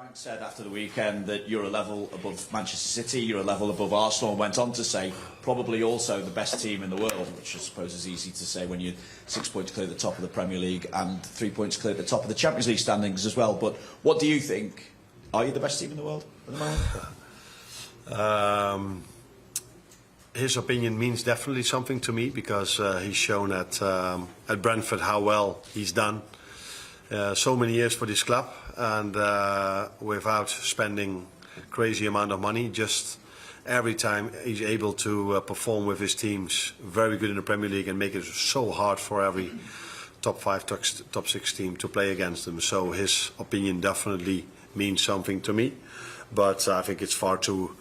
Frank said after the weekend that you're a level above Manchester City, you're a level above Arsenal, and went on to say probably also the best team in the world, which I suppose is easy to say when you're 6 points clear at the top of the Premier League and 3 points clear at the top of the Champions League standings as well. But what do you think? Are you the best team in the world at the moment? His opinion means definitely something to me because he's shown at Brentford how well he's done. So many years for this club and without spending crazy amount of money, just every time he's able to perform with his teams very good in the Premier League and make it so hard for every top 5, top 6 team to play against them. So his opinion definitely means something to me, but I think it's far too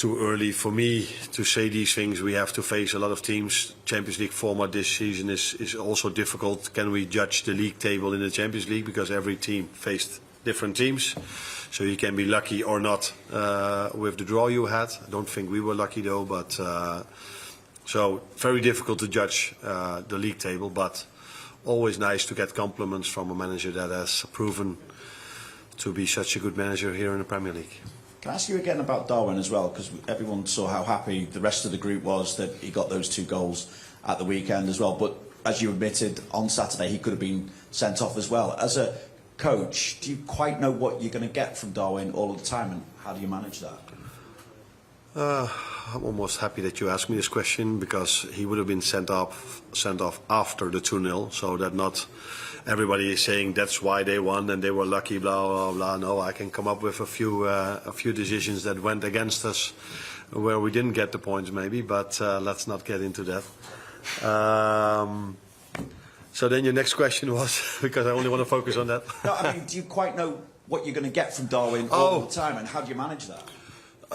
early for me to say these things. We have to face a lot of teams. Champions League format this season is also difficult. Can we judge the league table in the Champions League? Because every team faced different teams. So you can be lucky or not with the draw you had. I don't think we were lucky though, but so very difficult to judge the league table, but always nice to get compliments from a manager that has proven to be such a good manager here in the Premier League. Can I ask you again about Darwin as well? Because everyone saw how happy the rest of the group was that he got those 2 goals at the weekend as well. But as you admitted, on Saturday he could have been sent off as well. As a coach, do you quite know what you're going to get from Darwin all of the time, and how do you manage that? I'm almost happy that you asked me this question because he would have been sent off after the 2-0, so that not everybody is saying that's why they won and they were lucky, blah blah blah. No, I can come up with a few decisions that went against us where we didn't get the points maybe, but let's not get into that. So then your next question was, because I only want to focus on that. No, I mean, do you quite know what you're going to get from Darwin all the time, and how do you manage that?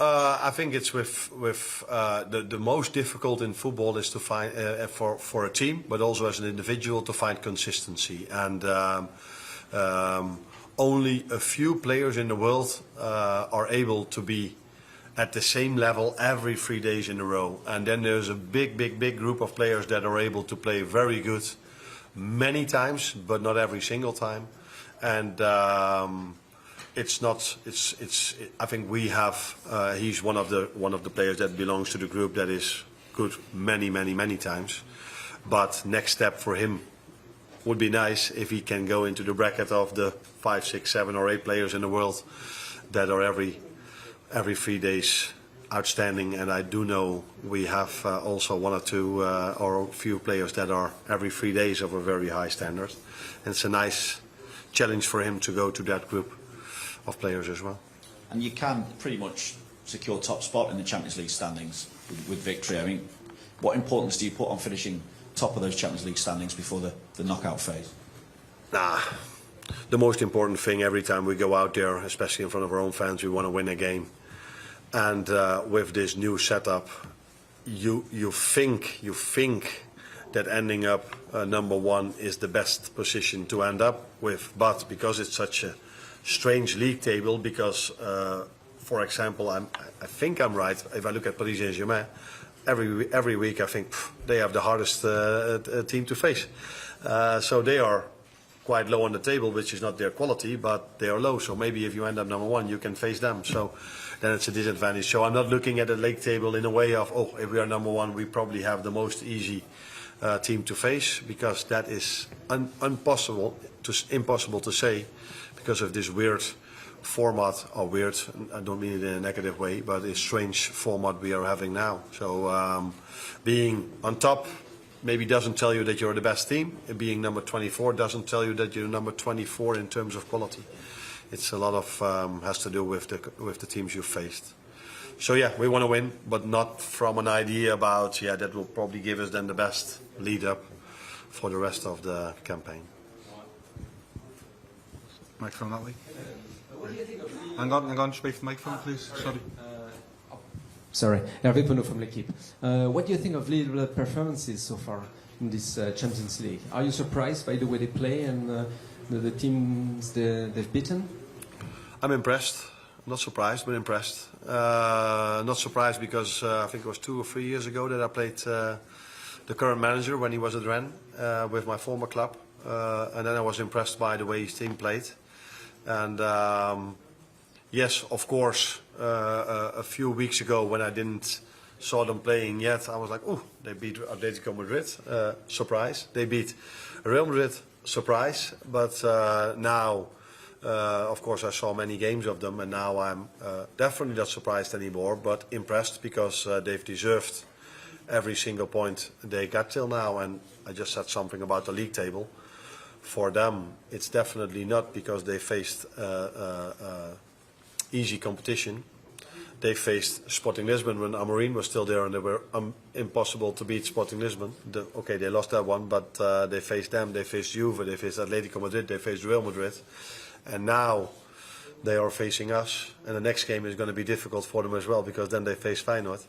I think it's with the most difficult in football is to find for a team, but also as an individual, to find consistency. And only a few players in the world are able to be at the same level every 3 days in a row. And then there's a big group of players that are able to play very good many times, but not every single time. And I think we have. He's one of the players that belongs to the group that is good many times. But next step for him would be nice if he can go into the bracket of the 5, 6, 7 or 8 players in the world that are every 3 days outstanding. And I do know we have also 1 or 2 or a few players that are every 3 days of a very high standard. And it's a nice challenge for him to go to that group of players as well. And you can pretty much secure top spot in the Champions League standings with victory. I mean, what importance do you put on finishing top of those Champions League standings before the knockout phase? The most important thing every time we go out there, especially in front of our own fans, we want to win a game. And with this new setup, you think that ending up number 1 is the best position to end up with. But because it's such a strange league table, because for example, I think I'm right if I look at Paris Saint-Germain, every week I think they have the hardest team to face, so they are quite low on the table, which is not their quality, but they are low. So maybe if you end up number 1, you can face them, so then it's a disadvantage. So I'm not looking at the league table in a way of, oh, if we are number 1 we probably have the most easy team to face, because that is impossible to say because of this weird format, or weird, I don't mean it in a negative way, but a strange format we are having now. So being on top maybe doesn't tell you that you're the best team, and being number 24 doesn't tell you that you're number 24 in terms of quality. It's a lot of has to do with the teams you've faced. So yeah, we want to win, but not from an idea about, that will probably give us then the best lead up for the rest of the campaign. Microphone that way. Hang on, speak for the microphone, please. Sorry, Hervé Penaud from L'Equipe. What do you think of Lille performances so far in this Champions League? Are you surprised by the way they play and the teams they've beaten? I'm impressed. I'm not surprised, but impressed. Not surprised because I think it was 2 or 3 years ago that I played the current manager when he was at Rennes with my former club. And then I was impressed by the way his team played. And Yes, of course. A few weeks ago, when I didn't saw them playing yet, I was like, "Oh, they beat Atletico Madrid, surprise! They beat Real Madrid, surprise!" But now, of course, I saw many games of them, and now I'm definitely not surprised anymore, but impressed because they've deserved every single point they got till now. And I just said something about the league table. For them, it's definitely not because they faced easy competition. They faced Sporting Lisbon when Amorim was still there, and they were impossible to beat Sporting Lisbon. Okay, they lost that one, but they faced them, they faced Juve, they faced Atletico Madrid, they faced Real Madrid. And now they are facing us, and the next game is going to be difficult for them as well, because then they face Feyenoord,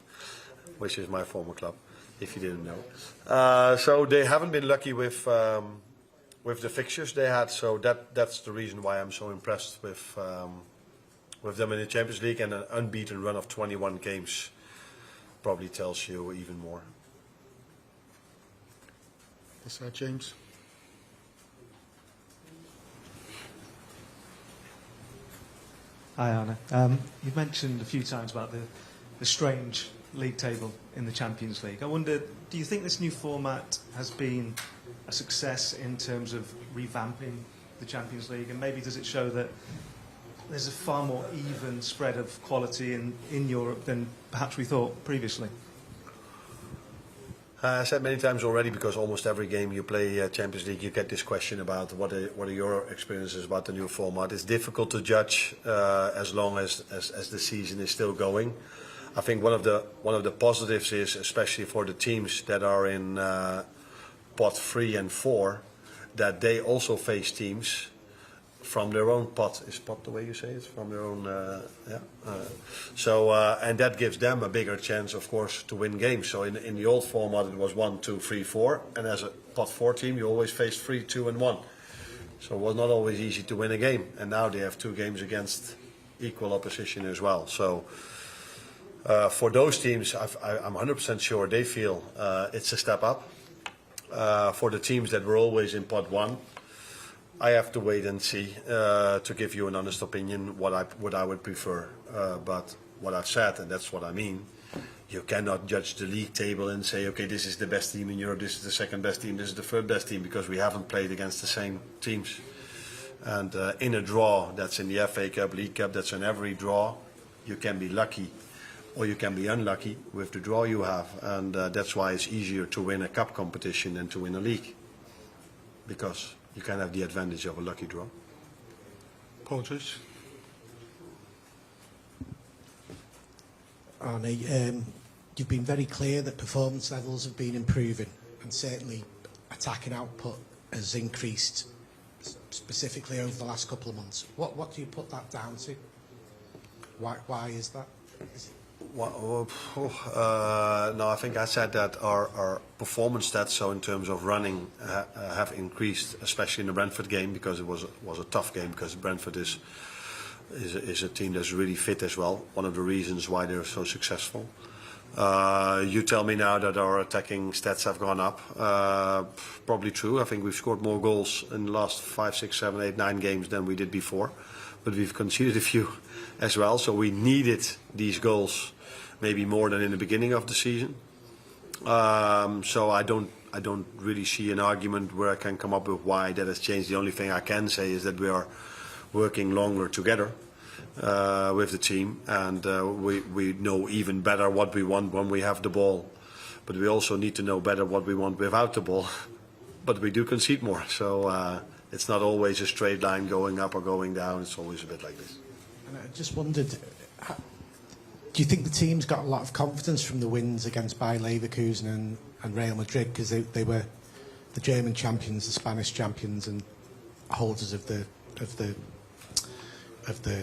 which is my former club, if you didn't know. So they haven't been lucky with the fixtures they had, so that's the reason why I'm so impressed with them in the Champions League, and an unbeaten run of 21 games probably tells you even more. Yes, James. Hi, Arne. You've mentioned a few times about the strange league table in the Champions League. I wonder, do you think this new format has been a success in terms of revamping the Champions League, and maybe does it show that there's a far more even spread of quality in Europe than perhaps we thought previously? I said many times already, because almost every game you play Champions League, you get this question about what are your experiences about the new format. It's difficult to judge as long as the season is still going. I think one of the positives is, especially for the teams that are in pot 3 and 4, that they also face teams from their own pot. Is pot the way you say it? From their own, and that gives them a bigger chance, of course, to win games. So in the old format, it was 1, 2, 3, 4, and as a pot 4 team, you always faced 3, 2, and 1. So it was not always easy to win a game. And now they have 2 games against equal opposition as well. So for those teams, I'm 100% sure they feel it's a step up. For the teams that were always in pot 1, I have to wait and see to give you an honest opinion what I would prefer. But what I've said, and that's what I mean, you cannot judge the league table and say, okay, this is the best team in Europe, this is the second best team, this is the third best team, because we haven't played against the same teams. And in a draw, that's in the FA Cup, League Cup, that's in every draw, you can be lucky or you can be unlucky with the draw you have. And that's why it's easier to win a cup competition than to win a league, because you can have the advantage of a lucky draw. Apologies. Arne, you've been very clear that performance levels have been improving, and certainly attacking output has increased, specifically over the last couple of months. What do you put that down to? Why is that? No, I think I said that our performance stats, so in terms of running, have increased, especially in the Brentford game, because it was a tough game, because Brentford is a team that's really fit as well. One of the reasons why they're so successful. You tell me now that our attacking stats have gone up. Probably true. I think we've scored more goals in the last 5, 6, 7, 8, 9 games than we did before. But we've conceded a few as well, so we needed these goals maybe more than in the beginning of the season. So I don't really see an argument where I can come up with why that has changed. The only thing I can say is that we are working longer together with the team, and we know even better what we want when we have the ball. But we also need to know better what we want without the ball. But we do concede more, so it's not always a straight line going up or going down. It's always a bit like this. And I just wondered, do you think the team's got a lot of confidence from the wins against Bayer Leverkusen and Real Madrid, because they were the German champions, the Spanish champions, and holders of the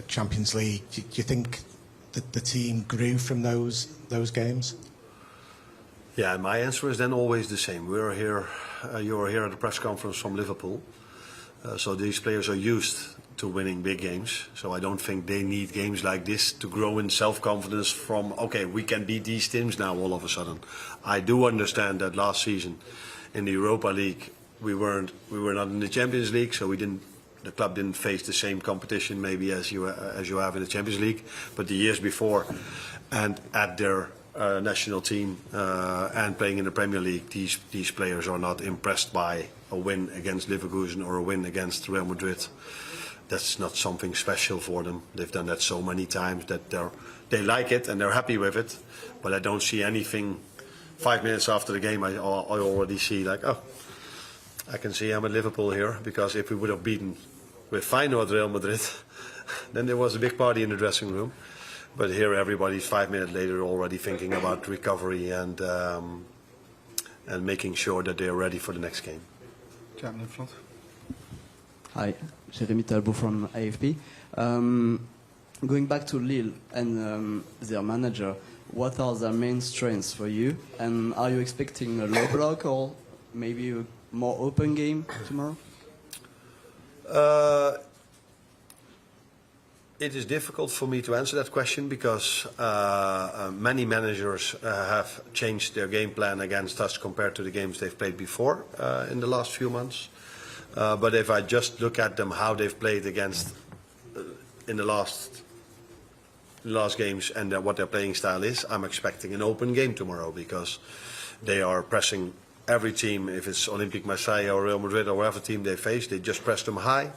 Champions League? Do you think that the team grew from those games? Yeah, my answer is then always the same. We're here. You are here at the press conference from Liverpool, so these players are used to winning big games. So I don't think they need games like this to grow in self-confidence from, okay, we can beat these teams now all of a sudden. I do understand that last season in the Europa League we were not in the Champions League, so we didn't the club didn't face the same competition maybe as you have in the Champions League, but the years before, and at their national team and playing in the Premier League, these players are not impressed by a win against Leverkusen or a win against Real Madrid. That's not something special for them. They've done that so many times that they like it and they're happy with it. But I don't see anything 5 minutes after the game. I already see like, oh, I can see I'm at Liverpool here, because if we would have beaten with Feyenoord Real Madrid, then there was a big party in the dressing room. But here everybody's 5 minutes later already thinking about recovery and making sure that they're ready for the next game. Captain in front. Hi, Jeremy Talbot from AFP. Going back to Lille and their manager, what are their main strengths for you? And are you expecting a low block or maybe a more open game tomorrow? It is difficult for me to answer that question, because many managers have changed their game plan against us compared to the games they've played before in the last few months. But if I just look at them, how they've played against in the last games and what their playing style is, I'm expecting an open game tomorrow, because they are pressing every team. If it's Olympique Marseille or Real Madrid or whatever team they face, they just press them high.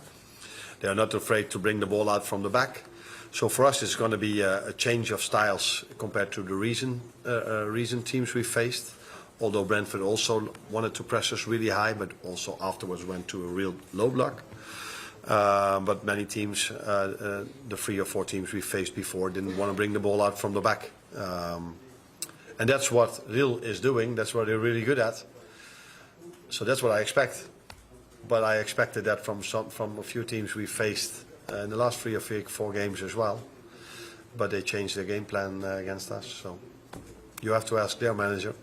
They are not afraid to bring the ball out from the back. So for us, it's going to be a change of styles compared to the recent teams we faced. Although Brentford also wanted to press us really high, but also afterwards went to a real low block. But many teams, the 3 or 4 teams we faced before, didn't want to bring the ball out from the back. And that's what Lille is doing. That's what they're really good at. So that's what I expect. But I expected that from a few teams we faced in the last 3 or 4 games as well. But they changed their game plan against us. So you have to ask their manager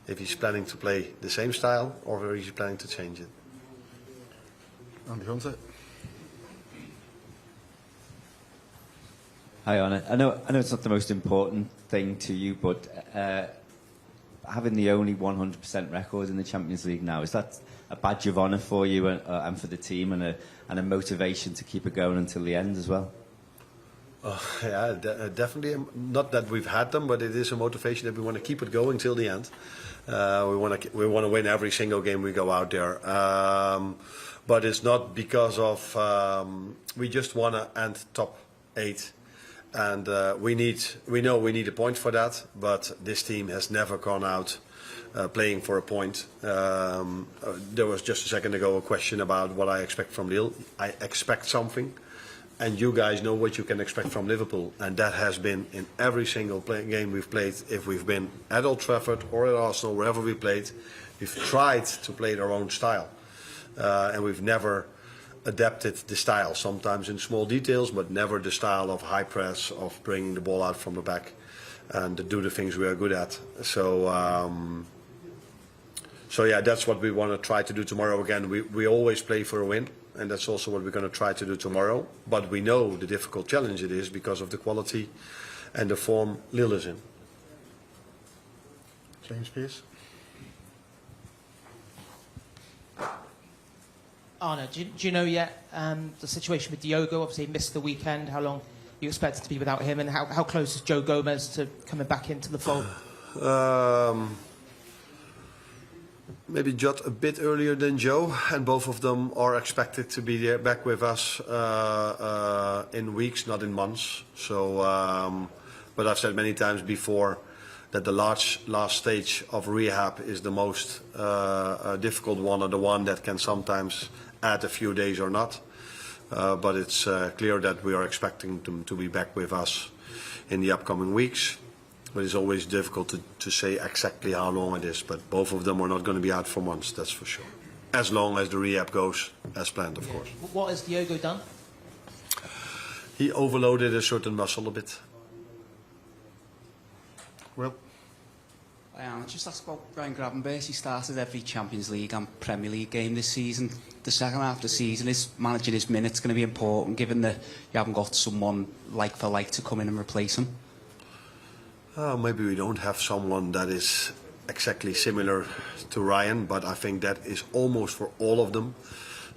if he's planning to play the same style or if he's planning to change it. Andy Hunter. Hi, Arne. I know it's not the most important thing to you, but having the only 100% record in the Champions League now, is that a badge of honour for you and for the team, and a motivation to keep it going until the end as well? Yeah, definitely. Not that we've had them, but it is a motivation that we want to keep it going till the end. We want to win every single game we go out there. But it's not because of we just want to end top 8. And we know we need a point for that, but this team has never gone out playing for a point. There was just a second ago a question about what I expect from Lille. I expect something, and you guys know what you can expect from Liverpool, and that has been in every single game we've played. If we've been at Old Trafford or at Arsenal, wherever we played, we've tried to play their own style, and we've never adapted the style, sometimes in small details, but never the style of high press, of bringing the ball out from the back and to do the things we are good at. So yeah, that's what we want to try to do tomorrow again. We always play for a win, and that's also what we're going to try to do tomorrow. But we know the difficult challenge it is because of the quality and the form Lille is in. James Pearce. Arne, do you know yet the situation with Diogo? Obviously he missed the weekend. How long you expected to be without him, and how close is Joe Gomez to coming back into the fold? Maybe just a bit earlier than Joe, and both of them are expected to be back with us in weeks, not in months. So, but I've said many times before that the last stage of rehab is the most difficult one, or the one that can sometimes add a few days or not. But it's clear that we are expecting them to be back with us in the upcoming weeks. But it's always difficult to say exactly how long it is. But both of them are not going to be out for months, that's for sure. As long as the rehab goes as planned, of course. What has Diogo done? He overloaded a certain muscle a bit. Will. Just ask about Ryan Gravenberch. He started every Champions League and Premier League game this season. The second half of the season, is managing his minutes going to be important, given that you haven't got someone like for like to come in and replace him? Maybe we don't have someone that is exactly similar to Ryan, but I think that is almost for all of them.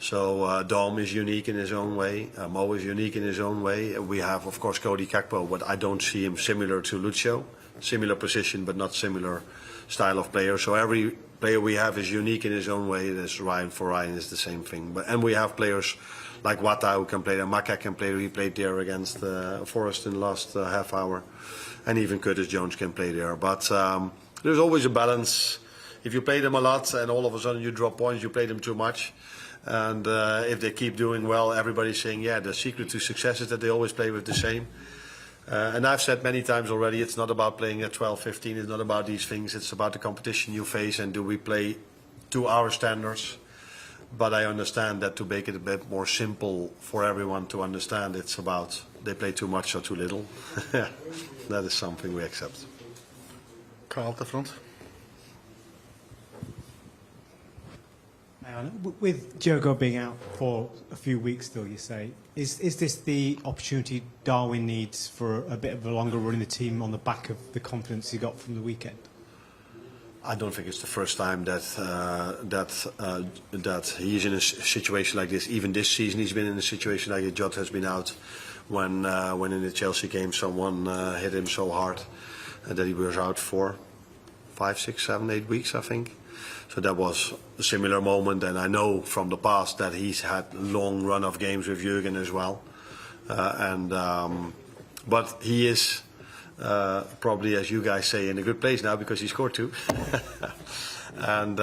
So Dom is unique in his own way. Mo is unique in his own way. We have, of course, Cody Gakpo, but I don't see him similar to Lucio. Similar position, but not similar style of player. So every player we have is unique in his own way. There's Ryan for Ryan is the same thing. And we have players like Wata who can play there. Maka can play. He played there against Forest in the last half hour. And even Curtis Jones can play there. But there's always a balance. If you play them a lot and all of a sudden you drop points, you play them too much. And if they keep doing well, everybody's saying, yeah, the secret to success is that they always play with the same. And I've said many times already, it's not about playing at 12, 15, it's not about these things, it's about the competition you face and do we play to our standards. But I understand that to make it a bit more simple for everyone to understand, it's about they play too much or too little. That is something we accept. Carl at the front. With Diogo being out for a few weeks still, you say, is this the opportunity Darwin needs for a bit of a longer run in the team on the back of the confidence he got from the weekend? I don't think it's the first time that he's in a situation like this. Even this season, he's been in a situation like Jota has been out when in the Chelsea game someone hit him so hard that he was out for 5, 6, 7, 8 weeks, I think. So that was a similar moment, and I know from the past that he's had a long run of games with Jürgen as well. But he is probably, as you guys say, in a good place now because he scored 2. And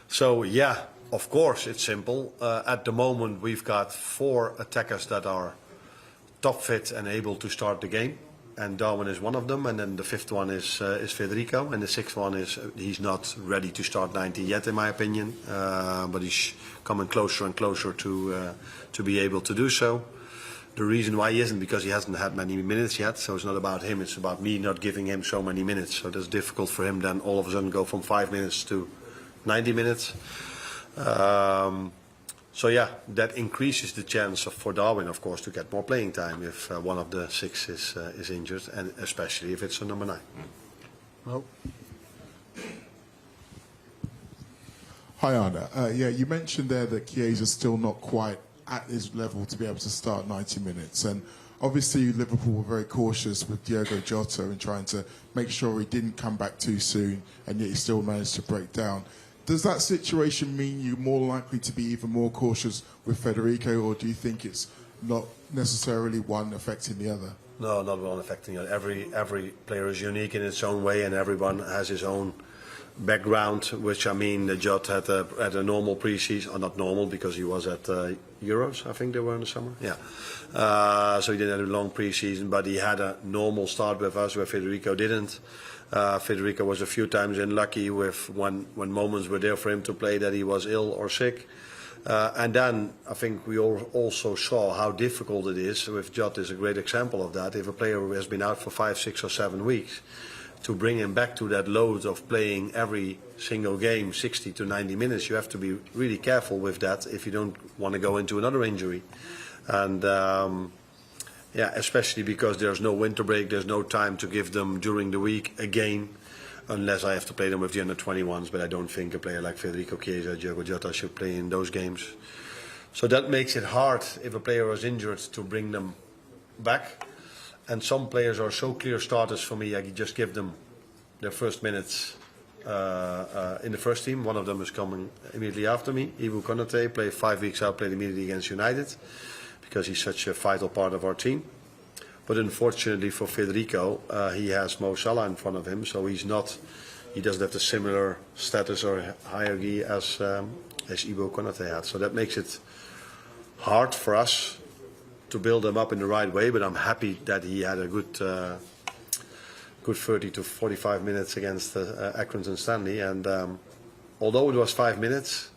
so, yeah, of course it's simple. At the moment we've got 4 attackers that are top fit and able to start the game. And Darwin is one of them, and then the 5th one is Federico, and the 6th one is he's not ready to start 90 yet, in my opinion, but he's coming closer and closer to be able to do so. The reason why he isn't because he hasn't had many minutes yet, so it's not about him, it's about me not giving him so many minutes. So that's difficult for him then all of a sudden go from 5 minutes to 90 minutes. So yeah, that increases the chance for Darwin, of course, to get more playing time if one of the 6 is injured, and especially if it's a number 9. Well. Hi, Arne. Yeah, you mentioned there that Chiesa's still not quite at his level to be able to start 90 minutes, and obviously Liverpool were very cautious with Diogo Jota in trying to make sure he didn't come back too soon, and yet he still managed to break down. Does that situation mean you're more likely to be even more cautious with Federico, or do you think it's not necessarily one affecting the other? No, not one affecting the other. Every player is unique in its own way, and everyone has his own background, which I mean, Jota had a normal pre-season, or not normal because he was at Euros, I think they were in the summer. Yeah. So he didn't have a long pre-season, but he had a normal start with us where Federico didn't. Federico was a few times unlucky with when moments were there for him to play that he was ill or sick. And then I think we all also saw how difficult it is, with Jota is a great example of that, if a player who has been out for 5, 6 or 7 weeks, to bring him back to that load of playing every single game 60 to 90 minutes, you have to be really careful with that if you don't want to go into another injury. And yeah, especially because there's no winter break, there's no time to give them during the week again, unless I have to play them with the under-21s, but I don't think a player like Federico Chiesa, Diogo Jota should play in those games. So that makes it hard if a player is injured to bring them back. And some players are so clear starters for me, I just give them their first minutes in the first team. One of them is coming immediately after me, Ibrahima Konaté, played 5 weeks out, played immediately against United, because he's such a vital part of our team. But unfortunately for Federico, he has Mo Salah in front of him, so he doesn't have the similar status or hierarchy as Ibrahima Konaté had. So that makes it hard for us to build him up in the right way, but I'm happy that he had a good 30 to 45 minutes against Accrington Stanley, and although it was 5 minutes,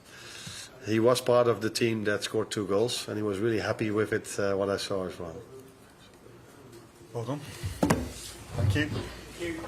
he was part of the team that scored 2 goals, and he was really happy with it, what I saw as well. Well done. Thank you. Thank you.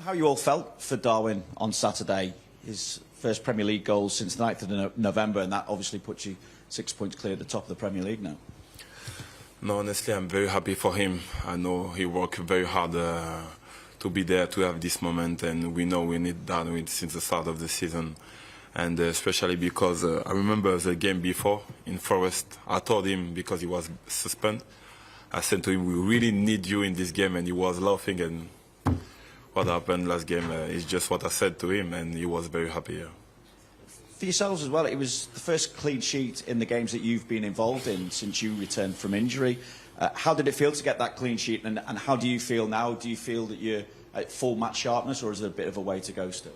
How you all felt for Darwin on Saturday? His first Premier League goal since the 9th of November, and that obviously puts you 6 points clear at the top of the Premier League now. No, honestly, I'm very happy for him. I know he worked very hard to be there, to have this moment, and we know we need Darwin since the start of the season. And especially because I remember the game before in Forest, I told him, because he was suspended, I said to him, we really need you in this game, and he was laughing, and what happened last game is just what I said to him, and he was very happy. Yeah. For yourselves as well, it was the first clean sheet in the games that you've been involved in since you returned from injury. How did it feel to get that clean sheet, and how do you feel now? Do you feel that you're at full match sharpness, or is there a bit of a way to go still?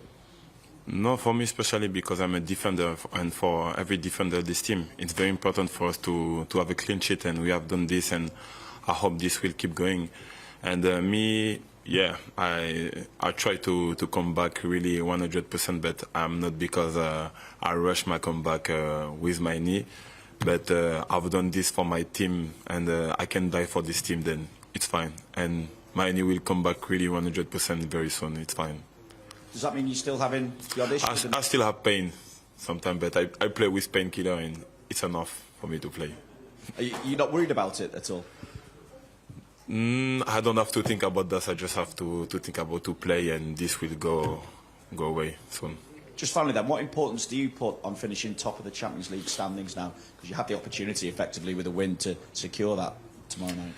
No, for me especially, because I'm a defender, and for every defender of this team, it's very important for us to have a clean sheet, and we have done this, and I hope this will keep going. And me, yeah, I try to come back really 100%, but I'm not, because I rush my comeback with my knee. But I've done this for my team, and I can die for this team, then it's fine. And my knee will come back really 100% very soon, it's fine. Does that mean you're still having the audition? I still have pain sometimes, but I play with painkiller, and it's enough for me to play. Are you not worried about it at all? I don't have to think about that. I just have to think about to play, and this will go away soon. Just finally then, what importance do you put on finishing top of the Champions League standings now? Because you have the opportunity effectively with a win to secure that tomorrow night.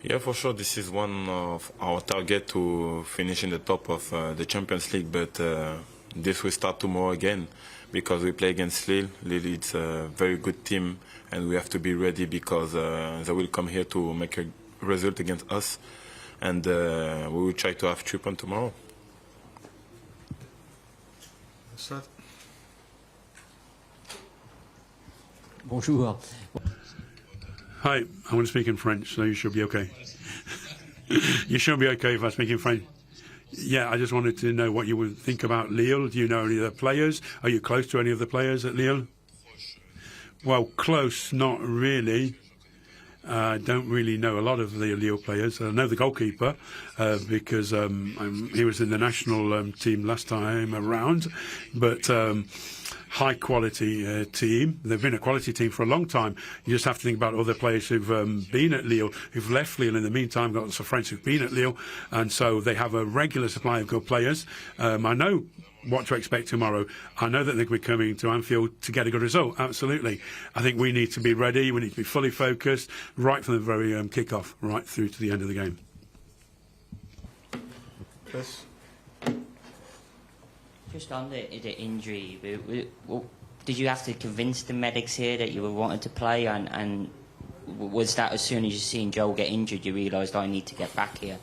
Yeah, for sure. This is one of our target, to finish in the top of the Champions League, but this will start tomorrow again, because we play against Lille. Lille is a very good team, and we have to be ready, because they will come here to make a result against us, and we will try to have 3 points tomorrow. Bonjour. Hi, I want to speak in French, so you should be okay. You should be okay if I speak in French. Yeah, I just wanted to know what you would think about Lille. Do you know any of the players? Are you close to any of the players at Lille? Well, close, not really. I don't really know a lot of the Lille players. I know the goalkeeper because he was in the national team last time around, but high quality team. They've been a quality team for a long time. You just have to think about other players who've been at Lille, who've left Lille in the meantime, got some friends who've been at Lille, and so they have a regular supply of good players. I know what to expect tomorrow. I know that they'll be coming to Anfield to get a good result, absolutely. I think we need to be ready, we need to be fully focused, right from the very kick-off, right through to the end of the game. Chris? Just on the injury, did you have to convince the medics here that you were wanting to play, and was that as soon as you seen Joe get injured, you realised, I need to get back here?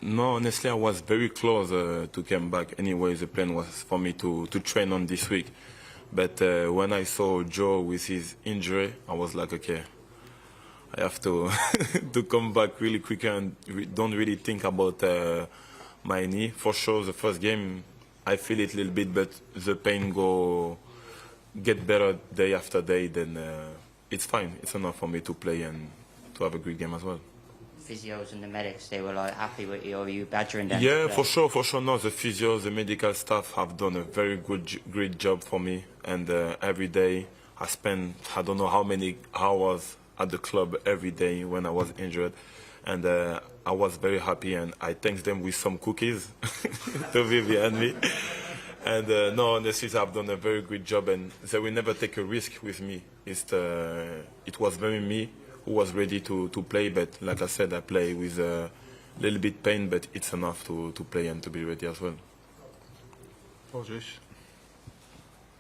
No, honestly, I was very close to come back. Anyway, the plan was for me to train on this week. But when I saw Joe with his injury, I was like, okay, I have to to come back really quicker and don't really think about my knee. For sure, the first game, I feel it a little bit, but the pain get better day after day. Then it's fine. It's enough for me to play and to have a great game as well. Physios and the medics, they were like happy with you, or were you badgering them? Yeah, for sure. No, the physios, the medical staff have done a very great job for me. And every day I spend, I don't know how many hours at the club every day when I was injured. And I was very happy, and I thanked them with some cookies to be behind me. And no, honestly, I've done a very good job, and they will never take a risk with me. It was very me who was ready to play, but like I said, I play with a little bit pain, but it's enough to play and to be ready as well.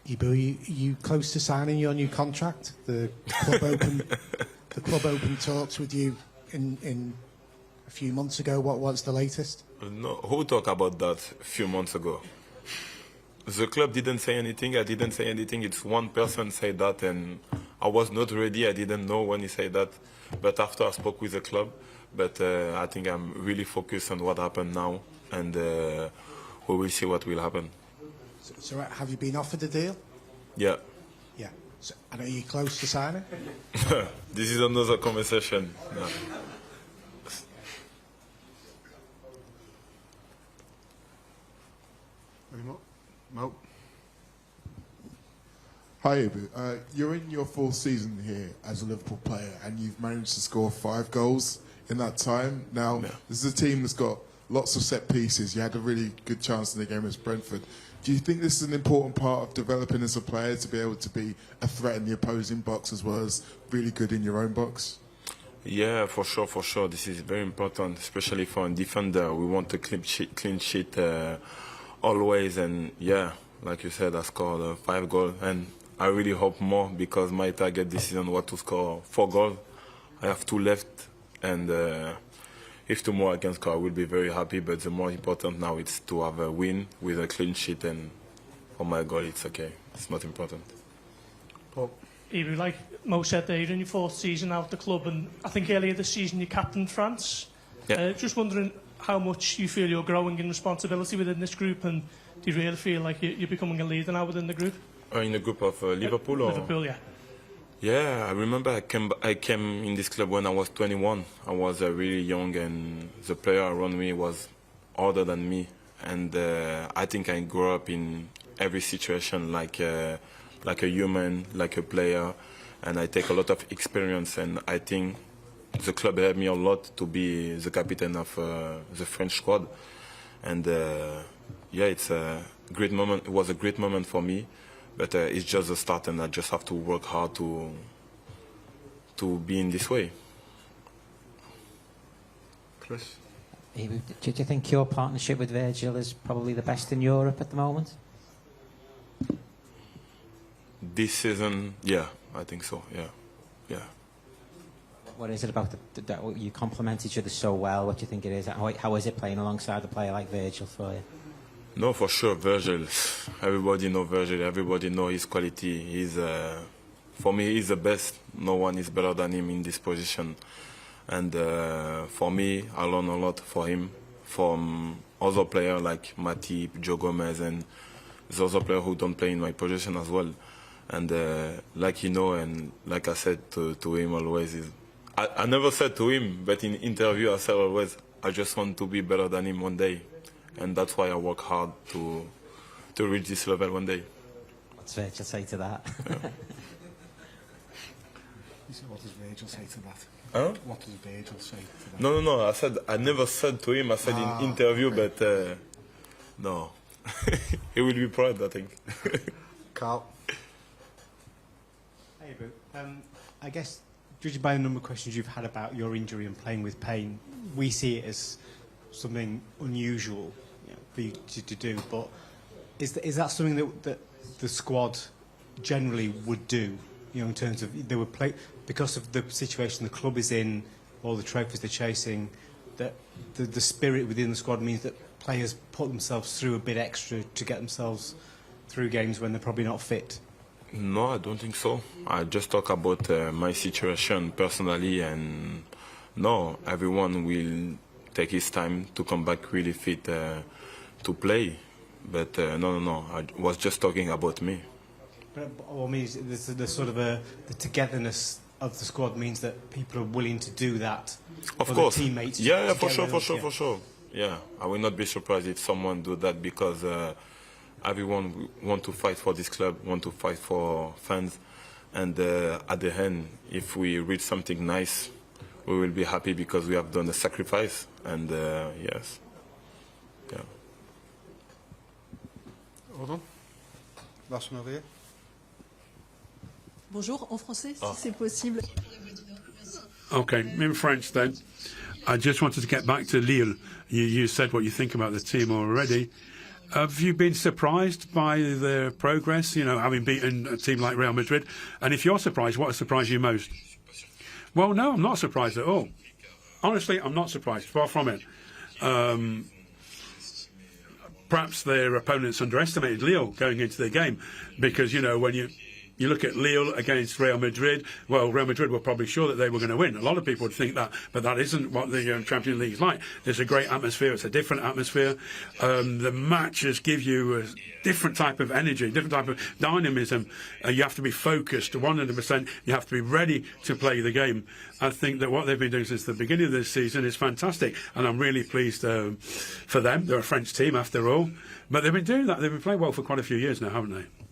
Ibu, you close to signing your new contract? The club opened talks with you in a few months ago. What's the latest? No, who talked about that a few months ago? The club didn't say anything. I didn't say anything. It's one person said that, and I was not ready. I didn't know when he said that. But after I spoke with the club, but I think I'm really focused on what happened now, and we will see what will happen. So have you been offered a deal? Yeah. Yeah. So, and are you close to signing? This is another conversation. No. Mo. Hi, Ibu. You're in your full season here as a Liverpool player, and you've managed to score 5 goals in that time. Now, this is a team that's got lots of set pieces. You had a really good chance in the game against Brentford. Do you think this is an important part of developing as a player, to be able to be a threat in the opposing box as well as really good in your own box? Yeah, for sure. This is very important, especially for a defender. We want a clean sheet always. And yeah, like you said, I scored 5 goals. And I really hope more, because my target this season was to score 4 goals. I have 2 left. And if 2 more I can score, I will be very happy. But the more important now is to have a win with a clean sheet. And for my goal, it's okay. It's not important. Paul. Ibu, like Mo said there, you're in your 4th season out of the club, and I think earlier this season you captained France. Yeah. Just wondering how much you feel you're growing in responsibility within this group, and do you really feel like you're becoming a leader now within the group? In the group of Liverpool? Or? Liverpool, yeah. Yeah, I remember I came in this club when I was 21. I was really young, and the player around me was older than me. And I think I grew up in every situation like a human, like a player. And I take a lot of experience, and I think the club helped me a lot to be the captain of the French squad. And yeah, it's a great moment. It was a great moment for me. But it's just a start, and I just have to work hard to be in this way. Chris? Do you think your partnership with Virgil is probably the best in Europe at the moment? This season, yeah, I think so, yeah. What is it about that you complement each other so well? What do you think it is? How is it playing alongside a player like Virgil for you? No, for sure, Virgil. Everybody know Virgil. Everybody know his quality. He's, for me, he's the best. No one is better than him in this position. And for me, I learn a lot for him from other players like Matip, Joe Gomez, and the other players who don't play in my position as well. And like you know, and like I said to him always, I never said to him, but in interview I said always, I just want to be better than him one day. And that's why I work hard to reach this level one day. What's Virgil say to that? Yeah. What does Virgil say to that? Huh? What does Virgil say to that? No. I never said to him. I said in interview, but no. He will be proud, I think. Carl. Hey, Ibu. I guess, judging by the number of questions you've had about your injury and playing with pain, we see it as something unusual, for you to do. But is that something that the squad generally would do? In terms of they would play because of the situation the club is in, all the trophies they're chasing. That the spirit within the squad means that players put themselves through a bit extra to get themselves through games when they're probably not fit. No, I don't think so. I just talk about my situation personally, and no, everyone will take his time to come back really fit to play. But no, I was just talking about me. But what I mean is the sort of the togetherness of the squad means that people are willing to do that. Of for course. Their teammates. Yeah, for sure. Yeah, I will not be surprised if someone do that, because everyone want to fight for this club, want to fight for fans, and at the end, if we reach something nice, we will be happy because we have done a sacrifice. And yes, yeah. Hold on. Last one over here. Bonjour, en français, si c'est possible. Okay, in French then. I just wanted to get back to Lille. You said what you think about the team already. Have you been surprised by their progress, having beaten a team like Real Madrid? And if you're surprised, what has surprised you most? Well, no, I'm not surprised at all. Honestly, I'm not surprised. Far from it. Perhaps their opponents underestimated Lille going into the game, because, when You look at Lille against Real Madrid. Well, Real Madrid were probably sure that they were going to win. A lot of people would think that, but that isn't what the Champions League is like. There's a great atmosphere. It's a different atmosphere. The matches give you a different type of energy, different type of dynamism. You have to be focused 100%. You have to be ready to play the game. I think that what they've been doing since the beginning of this season is fantastic, and I'm really pleased for them. They're a French team after all, but they've been doing that. They've been playing well for quite a few years now, haven't they?